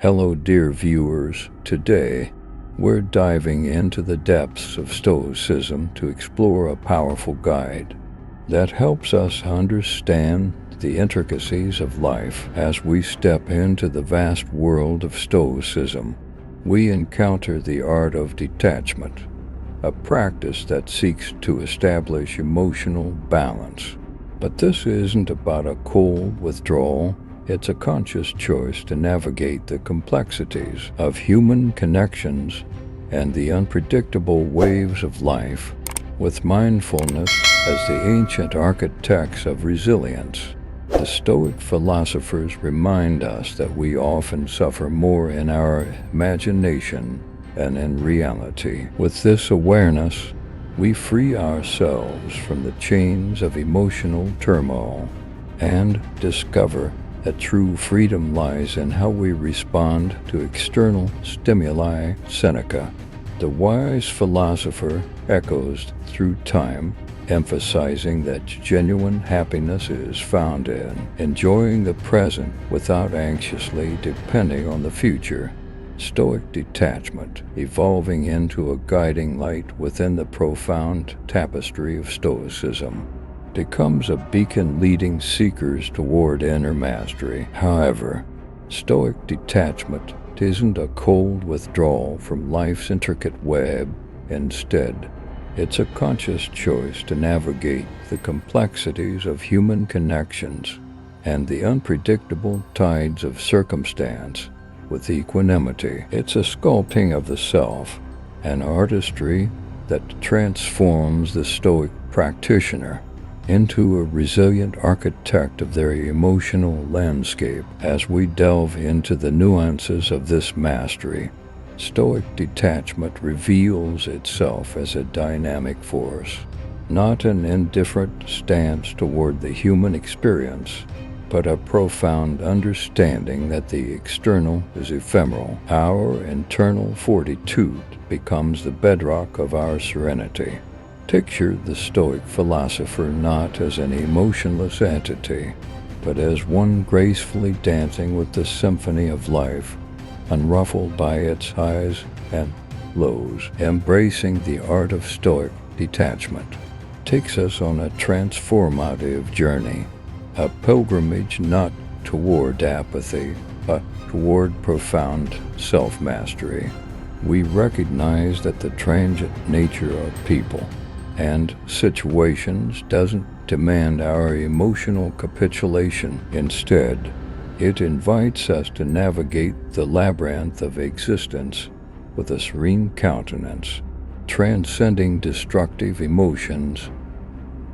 Hello, dear viewers. Today, we're diving into the depths of Stoicism to explore a powerful guide that helps us understand the intricacies of life. As we step into the vast world of Stoicism, we encounter the art of detachment, a practice that seeks to establish emotional balance. But this isn't about a cold withdrawal. It's a conscious choice to navigate the complexities of human connections and the unpredictable waves of life with mindfulness as the ancient architects of resilience. The Stoic philosophers remind us that we often suffer more in our imagination than in reality. With this awareness, we free ourselves from the chains of emotional turmoil and discover that true freedom lies in how we respond to external stimuli. Seneca, the wise philosopher, echoes through time, emphasizing that genuine happiness is found in enjoying the present without anxiously depending on the future. Stoic detachment, evolving into a guiding light within the profound tapestry of Stoicism, becomes a beacon leading seekers toward inner mastery. However, Stoic detachment isn't a cold withdrawal from life's intricate web. Instead, it's a conscious choice to navigate the complexities of human connections and the unpredictable tides of circumstance with equanimity. It's a sculpting of the self, an artistry that transforms the Stoic practitioner into a resilient architect of their emotional landscape. As we delve into the nuances of this mastery, Stoic detachment reveals itself as a dynamic force, not an indifferent stance toward the human experience, but a profound understanding that the external is ephemeral. Our internal fortitude becomes the bedrock of our serenity. Picture the Stoic philosopher not as an emotionless entity, but as one gracefully dancing with the symphony of life, unruffled by its highs and lows. Embracing the art of Stoic detachment takes us on a transformative journey, a pilgrimage not toward apathy, but toward profound self-mastery. We recognize that the transient nature of people and situations doesn't demand our emotional capitulation. Instead, it invites us to navigate the labyrinth of existence with a serene countenance, transcending destructive emotions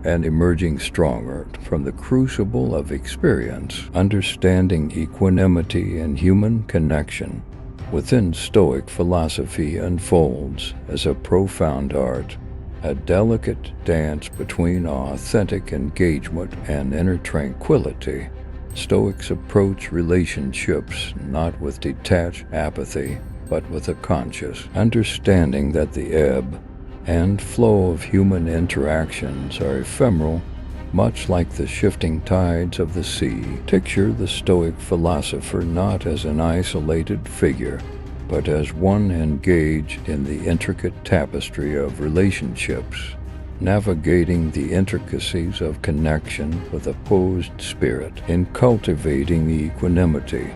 and emerging stronger from the crucible of experience. Understanding equanimity and human connection within Stoic philosophy unfolds as a profound art, a delicate dance between authentic engagement and inner tranquility. Stoics approach relationships not with detached apathy, but with a conscious understanding that the ebb and flow of human interactions are ephemeral, much like the shifting tides of the sea. Picture the Stoic philosopher not as an isolated figure, but as one engaged in the intricate tapestry of relationships, navigating the intricacies of connection with a posed spirit. In cultivating equanimity,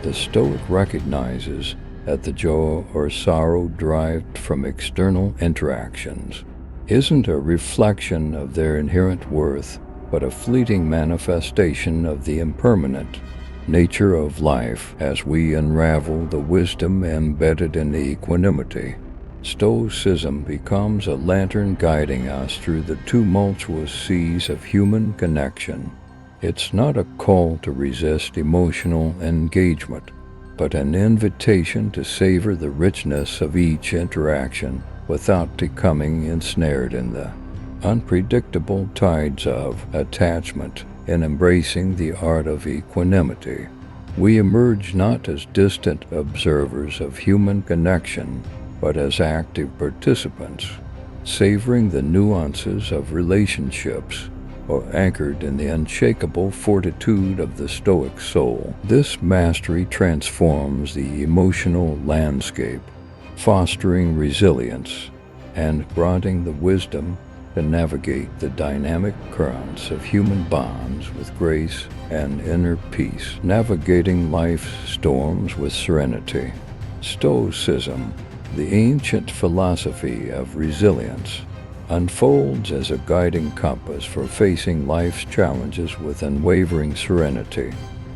the Stoic recognizes that the joy or sorrow derived from external interactions isn't a reflection of their inherent worth, but a fleeting manifestation of the impermanent nature of life. As we unravel the wisdom embedded in the equanimity, Stoicism becomes a lantern guiding us through the tumultuous seas of human connection. It's not a call to resist emotional engagement, but an invitation to savor the richness of each interaction without becoming ensnared in the unpredictable tides of attachment. In embracing the art of equanimity, we emerge not as distant observers of human connection, but as active participants, savoring the nuances of relationships or anchored in the unshakable fortitude of the Stoic soul. This mastery transforms the emotional landscape, fostering resilience and granting the wisdom to navigate the dynamic currents of human bonds with grace and inner peace, navigating life's storms with serenity. Stoicism, the ancient philosophy of resilience, unfolds as a guiding compass for facing life's challenges with unwavering serenity.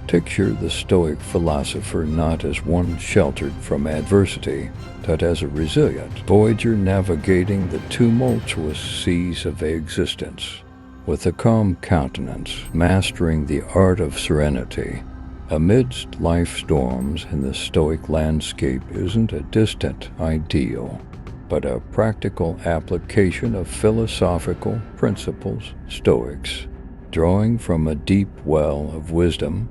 Picture the Stoic philosopher not as one sheltered from adversity, but as a resilient voyager navigating the tumultuous seas of existence. With a calm countenance, mastering the art of serenity amidst life storms in the Stoic landscape isn't a distant ideal, but a practical application of philosophical principles. Stoics, drawing from a deep well of wisdom,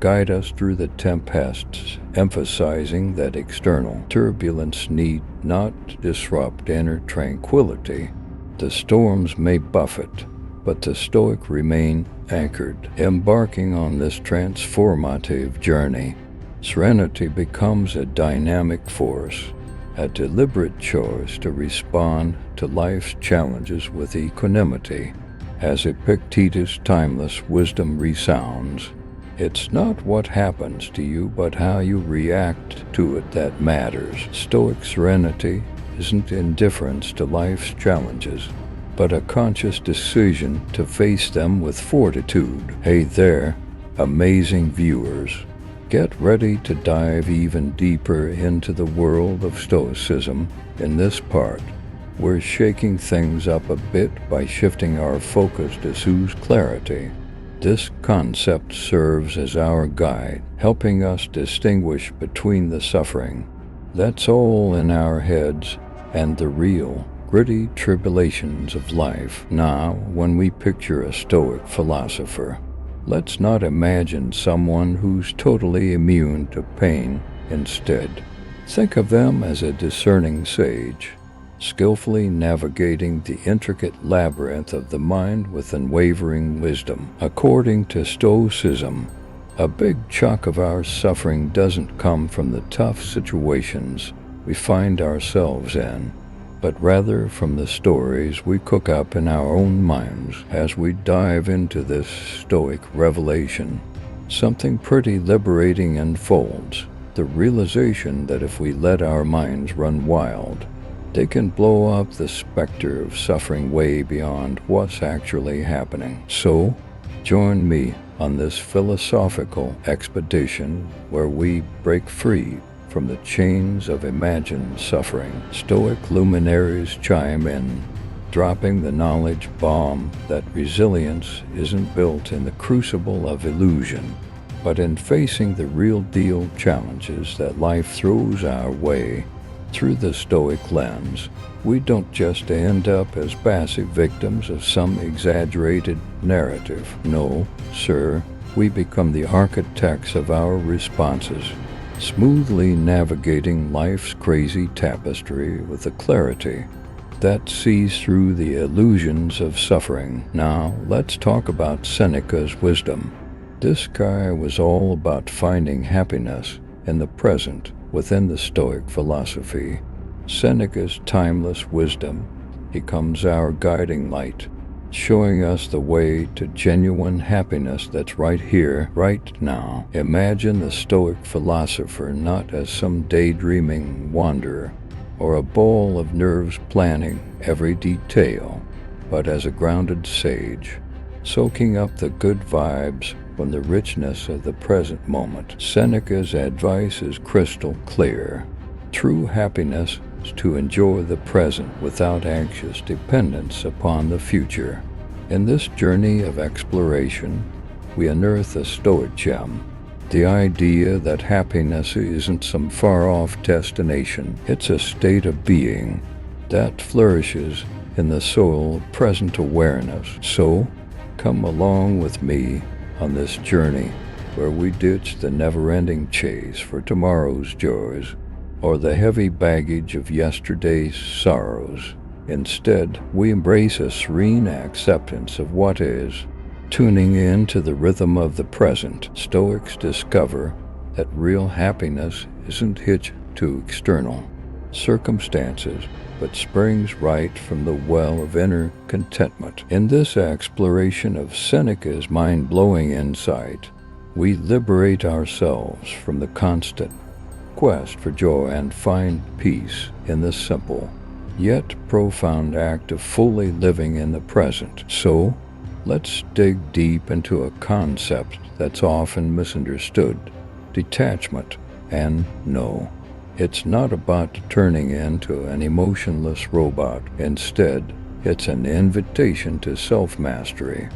guide us through the tempests, emphasizing that external turbulence need not disrupt inner tranquility. The storms may buffet, but the Stoic remain anchored. Embarking on this transformative journey, serenity becomes a dynamic force, a deliberate choice to respond to life's challenges with equanimity. As Epictetus' timeless wisdom resounds, it's not what happens to you, but how you react to it that matters. Stoic serenity isn't indifference to life's challenges, but a conscious decision to face them with fortitude. Hey there, amazing viewers. Get ready to dive even deeper into the world of Stoicism. In this part, we're shaking things up a bit by shifting our focus to soothe clarity. This concept serves as our guide, helping us distinguish between the suffering that's all in our heads and the real, gritty tribulations of life. Now, when we picture a Stoic philosopher, let's not imagine someone who's totally immune to pain. Instead, think of them as a discerning sage, skillfully navigating the intricate labyrinth of the mind with unwavering wisdom. According to Stoicism, a big chunk of our suffering doesn't come from the tough situations we find ourselves in, but rather from the stories we cook up in our own minds. As we dive into this Stoic revelation, something pretty liberating unfolds, the realization that if we let our minds run wild, they can blow up the specter of suffering way beyond what's actually happening. So, join me on this philosophical expedition where we break free from the chains of imagined suffering. Stoic luminaries chime in, dropping the knowledge bomb that resilience isn't built in the crucible of illusion, but in facing the real-deal challenges that life throws our way. Through the Stoic lens, we don't just end up as passive victims of some exaggerated narrative. No, sir, we become the architects of our responses, smoothly navigating life's crazy tapestry with a clarity that sees through the illusions of suffering. Now, let's talk about Seneca's wisdom. This guy was all about finding happiness in the present within the Stoic philosophy. Seneca's timeless wisdom becomes our guiding light, showing us the way to genuine happiness that's right here, right now. Imagine the Stoic philosopher not as some daydreaming wanderer or a ball of nerves planning every detail, but as a grounded sage, soaking up the good vibes from the richness of the present moment. Seneca's advice is crystal clear. True happiness is to enjoy the present without anxious dependence upon the future. In this journey of exploration, we unearth a Stoic gem, the idea that happiness isn't some far-off destination. It's a state of being that flourishes in the soul of present awareness. So, come along with me on this journey where we ditch the never-ending chase for tomorrow's joys or the heavy baggage of yesterday's sorrows Instead, we embrace a serene acceptance of what is. Tuning in to the rhythm of the present, Stoics discover that real happiness isn't hitched to external circumstances, but springs right from the well of inner contentment. In this exploration of Seneca's mind-blowing insight, we liberate ourselves from the constant quest for joy and find peace in the simple, yet profound act of fully living in the present. So, let's dig deep into a concept that's often misunderstood: detachment. And no, it's not about turning into an emotionless robot. Instead, it's an invitation to self-mastery,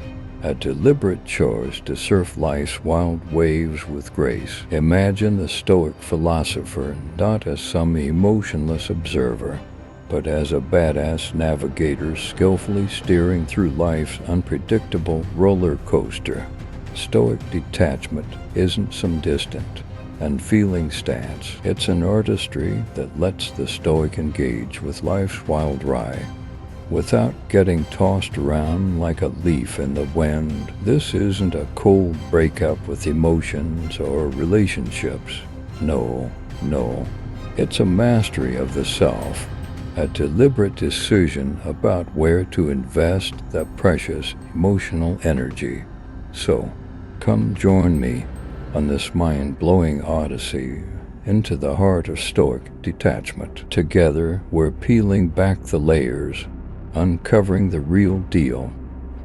a deliberate choice to surf life's wild waves with grace. Imagine the Stoic philosopher not as some emotionless observer, but as a badass navigator skillfully steering through life's unpredictable roller coaster. Stoic detachment isn't some distant, unfeeling stance. It's an artistry that lets the Stoic engage with life's wild ride without getting tossed around like a leaf in the wind. This isn't a cold breakup with emotions or relationships. No. It's a mastery of the self, a deliberate decision about where to invest the precious emotional energy. So, come join me on this mind-blowing odyssey into the heart of Stoic detachment. Together, we're peeling back the layers, uncovering the real deal.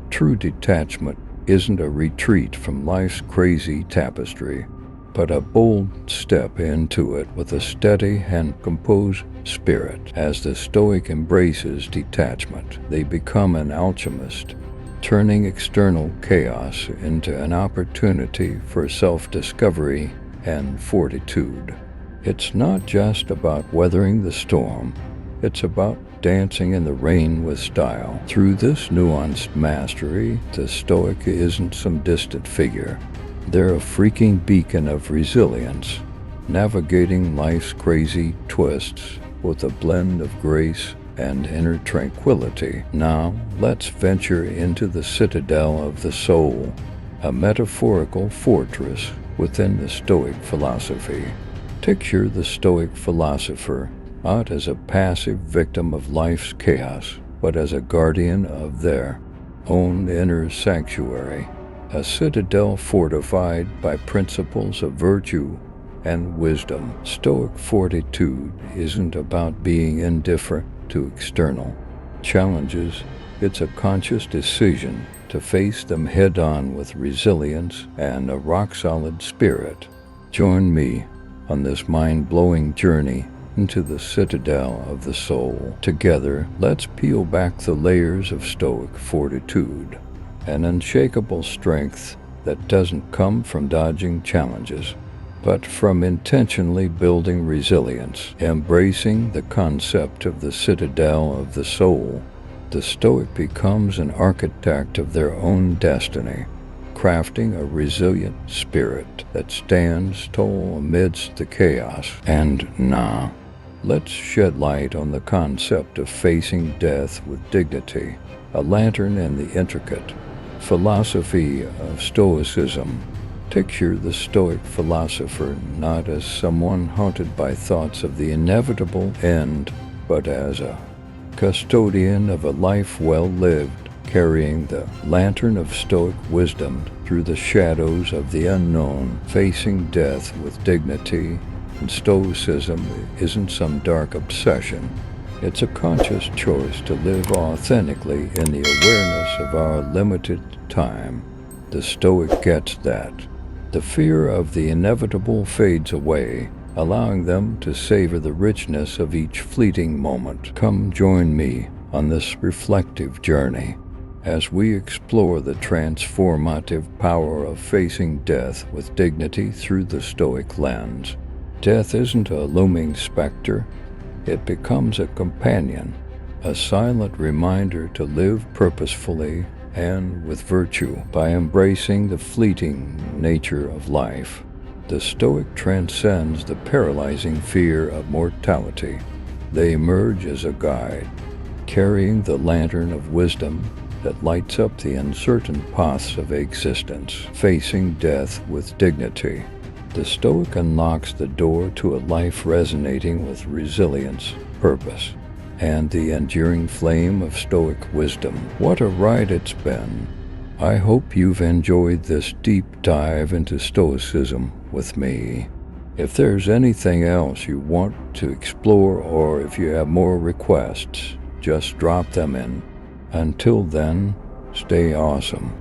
True detachment isn't a retreat from life's crazy tapestry, but a bold step into it with a steady and composed spirit. As the Stoic embraces detachment, they become an alchemist, turning external chaos into an opportunity for self-discovery and fortitude. It's not just about weathering the storm, it's about dancing in the rain with style. Through this nuanced mastery, the Stoic isn't some distant figure. They're a freaking beacon of resilience, navigating life's crazy twists with a blend of grace and inner tranquility. Now, let's venture into the citadel of the soul, a metaphorical fortress within the Stoic philosophy. Picture the Stoic philosopher not as a passive victim of life's chaos, but as a guardian of their own inner sanctuary, a citadel fortified by principles of virtue and wisdom. Stoic fortitude isn't about being indifferent to external challenges. It's a conscious decision to face them head-on with resilience and a rock-solid spirit. Join me on this mind-blowing journey into the citadel of the soul. Together, let's peel back the layers of Stoic fortitude, an unshakable strength that doesn't come from dodging challenges, but from intentionally building resilience. Embracing the concept of the citadel of the soul, the Stoic becomes an architect of their own destiny, crafting a resilient spirit that stands tall amidst the chaos. And now, let's shed light on the concept of facing death with dignity, a lantern in the intricate philosophy of Stoicism. Picture the Stoic philosopher not as someone haunted by thoughts of the inevitable end, but as a custodian of a life well lived, carrying the lantern of Stoic wisdom through the shadows of the unknown. Facing death with dignity and Stoicism isn't some dark obsession. It's a conscious choice to live authentically in the awareness of our limited time. The Stoic gets that. The fear of the inevitable fades away, allowing them to savor the richness of each fleeting moment. Come join me on this reflective journey as we explore the transformative power of facing death with dignity through the Stoic lens. Death isn't a looming specter. It becomes a companion, a silent reminder to live purposefully and with virtue. By embracing the fleeting nature of life, the Stoic transcends the paralyzing fear of mortality. They emerge as a guide, carrying the lantern of wisdom that lights up the uncertain paths of existence, facing death with dignity. The Stoic unlocks the door to a life resonating with resilience, purpose, and the enduring flame of Stoic wisdom. What a ride it's been. I hope you've enjoyed this deep dive into Stoicism with me. If there's anything else you want to explore, or if you have more requests, just drop them in. Until then, stay awesome.